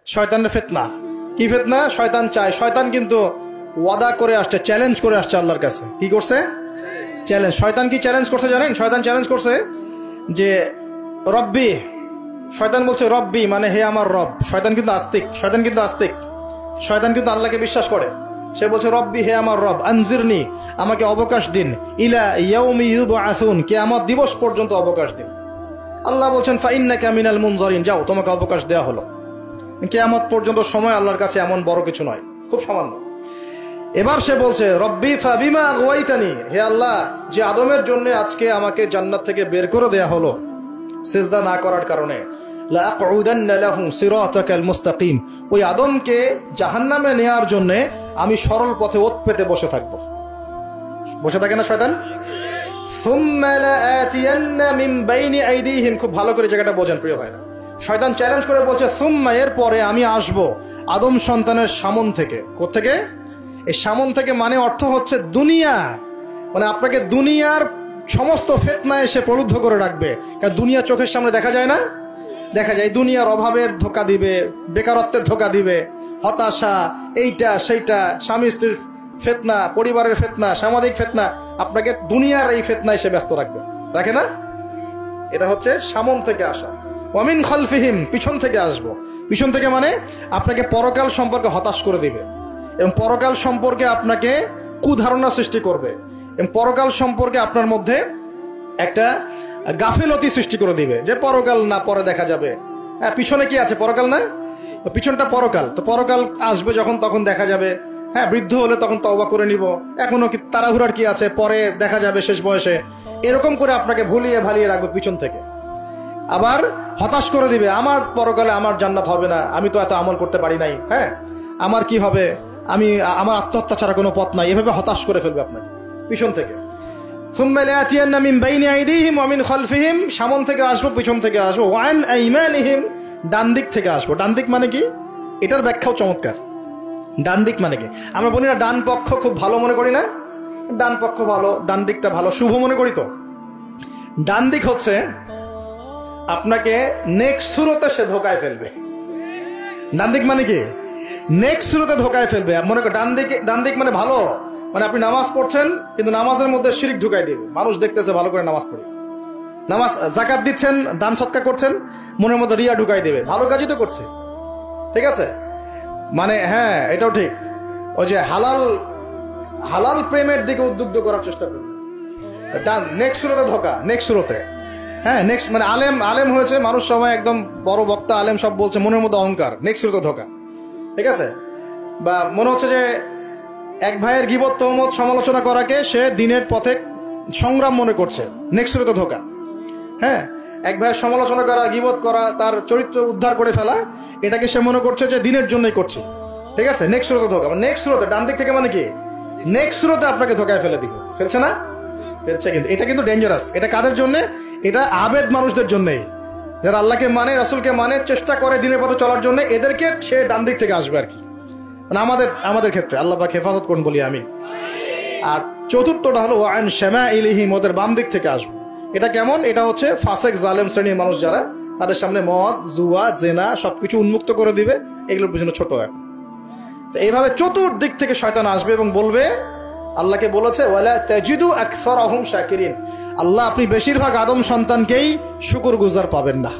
শয়তানের ফিতনা। কি ফিতনা? শয়তান চায়, শয়তান কিন্তু ওয়াদা করে আসছে, চ্যালেঞ্জ করে আসছে আল্লাহর কাছে। কি করছে? চ্যালেঞ্জ। শয়তান কি চ্যালেঞ্জ করছে জানেন? শয়তান চ্যালেঞ্জ করছে যে রব্বি, শয়তান বলছে রব্বি মানে হে আমার রব। শয়তান কিন্তু আস্তিক, শয়তান কিন্তু আস্তিক, শয়তান কিন্তু আল্লাহকে বিশ্বাস করে। সে বলছে রব্বি হে আমার রব, আনজিরনি আমাকে অবকাশ দিন, ইলা ইয়াউমি ইউবআসুন কিয়ামত দিবস পর্যন্ত অবকাশ দিন। আল্লাহ বলছেন ফাইন্নাকা মিনাল মুনজারিন, যাও তোমাকে অবকাশ দেওয়া হলো। কিয়ামত পর্যন্ত সময় আল্লাহর কাছে এমন বড় কিছু নয়, খুব সামান্য। এবার সে বলছে রব্বি ফাবিমা আগওয়াইতানি, হে আল্লাহ যে আদমের জন্য আজকে আমাকে জান্নাত থেকে বের করে দেয়া হলো সিজদা না করার কারণে, লাআকউদান্না লাহু সিরাতাকাল মুস্তাকিম, ওই আদমকে জাহান্নামে নেয়ার জন্য আমি সরল পথে ওৎ পেতে বসে থাকবো। বসে থাকে না শয়তান? সুম্মা লাআতিয়ান্না মিন বাইনি আইদিহিম, খুব ভালো করে জায়গাটা বোঝেন প্রিয় ভাইরা। শয়তান চ্যালেঞ্জ করে বলছে সুম্মা, এর পরে আমি আসব আদম সন্তানের সামন থেকে। কোত্থেকে? এই সামন থেকে মানে অর্থ হচ্ছে দুনিয়া, মানে আপনাকে দুনিয়ার সমস্ত ফিতনা এসে প্রলুব্ধ করে রাখবে। কারণ দুনিয়া চোখের সামনে দেখা যায় না? দেখা যায়। দুনিয়ার অভাবের ধোকা দিবে, বেকারত্বের ধোকা দিবে, হতাশা, এইটা সেইটা, স্বামী স্ত্রীর ফিতনা, পরিবারের ফিতনা, সামাজিক ফিতনা, আপনাকে দুনিয়ার এই ফিতনা এসে ব্যস্ত রাখবে, রাখে না? এটা হচ্ছে সামন থেকে আসা। ওয়ামিন খালফিহিম, পিছন থেকে আসবো। পিছন থেকে মানে আপনাকে পরকাল সম্পর্কে হতাশ করে দিবে, এবং পরকাল সম্পর্কে আপনাকে কুধারণা সৃষ্টি করবে, এবং পরকাল সম্পর্কে আপনার মধ্যে একটা গাফিলতি সৃষ্টি করে দিবে যে পরকাল না, পরে দেখা যাবে। হ্যাঁ, পিছনে কি আছে? পরকাল না? পিছনটা পরকাল। তো পরকাল আসবে যখন তখন দেখা যাবে। হ্যাঁ, বৃদ্ধ হলে তখন তওবা করে নিব, এখনো কি তাড়াহুড়ার কি আছে, পরে দেখা যাবে শেষ বয়সে। এরকম করে আপনাকে ভুলিয়ে ভালিয়ে রাখবে পিছন থেকে। আবার হতাশ করে দিবে, আমার পরকালে আমার জান্নাত হবে না, আমি তো এত আমল করতে পারি নাই, হ্যাঁ আমার কি হবে, আমি আমার আত্মহত্যা ছাড়া কোনো পথ নাই, এভাবে হতাশ করে ফেলবে আপনাকে পিছন থেকে। সুম্মা লাআতিয়ান্না মিন বাইনি আইদিহিম ওয়া মিন খালফিহিম, সামন থেকে আসবো, পিছন থেকে আসবো, ওয়া আন আইমানিহিম, ডান দিক থেকে আসবো। ডান দিক মানে কি? এটার ব্যাখ্যাও চমৎকার। ডান দিক মানে কি? আমরা বলি না ডান পক্ষ খুব ভালো মনে করি না? ডান পক্ষ ভালো, ডান দিকটা ভালো, শুভ মনে করি তো। ডান দিক হচ্ছে আপনাকে নেক্সট সুরতে সে ধোকায় ফেলবে। ডান দিক মানে কি? নেক্সট সুরতে ধোকায় ফেলবে। মনে করেন ডান দিক মানে ভালো, মানে আপনি নামাজ পড়ছেন কিন্তু নামাজের মধ্যে শিরক ঢুকাই দিবে, মানুষ দেখতেছে ভালো করে নামাজ পড়ে, নামাজ যাকাত দিচ্ছেন, দান সৎকা করছেন, মনের মধ্যে রিয়া ঢুকাই দেবে, ভালো কাজই তো করছে, ঠিক আছে? মানে হ্যাঁ, এটাও ঠিক। ওই যে হালাল প্রেমের দিকে উদ্বুদ্ধ করার চেষ্টা করবে, নেক্সট সুরতে ধোকা, নেক্সট সুরতে। হ্যাঁ, নেক্সট মানে আলেম হয়েছে মানুষ, সবাই একদম বড় বক্তা আলেম সব বলছে, মনের মধ্যে অহংকার, নেক্সট সুরতে ধোকা, ঠিক আছে? বা মনে হচ্ছে যে এক ভাইয়ের গীবত তহমত সমালোচনা করাকে সে দিনের পথে সংগ্রাম মনে করছে, নেক্সট সুরতে ধোকা। হ্যাঁ, এক ভাইয়ের সমালোচনা করা, গীবত করা, তার চরিত্র উদ্ধার করে ফেলা, এটাকে সে মনে করছে যে দিনের জন্যই করছে, ঠিক আছে? নেক্সট সুরতে ধোকা। নেক্সট সুরতে ডান দিক থেকে মানে কি? নেক্সট সুরতে আপনাকে ধোকায় ফেলে দিবে, ফেলছে না? ফেলছে। কিন্তু এটা কিন্তু ডেঞ্জারাস। এটা কাদের জন্য? এটা আবেদ মানুষদের জন্যই, যারা আল্লাহকে মানে, রাসূলকে মানে, চেষ্টা করে দিনের পথে চলার জন্য, এদেরকে সে ডান দিক থেকে আসবে আর কি। মানে আমাদের ক্ষেত্রে আল্লাহ পাক হেফাজত করুন বলি আমি। আর চতুর্থটা হলো ওয়ান শামাইলিহিম, ওদের বাম দিক থেকে আসবে। এটা কেমন? এটা হচ্ছে ফাসেক জালেম শ্রেণীর মানুষ যারা, তাদের সামনে মদ, জুয়া, জেনা সবকিছু উন্মুক্ত করে দিবে, এগুলোর পিছনে ছোট এখন। তো এইভাবে চতুর্দিক থেকে শয়তান আসবে এবং বলবে, আল্লাহকে বলেছে ওয়ালা তাজিদু আকসারাহুম শাকিরিন, আল্লাহ আপনি বেশিরভাগ আদম সন্তানকেই শুকরগুজার পাবেন না।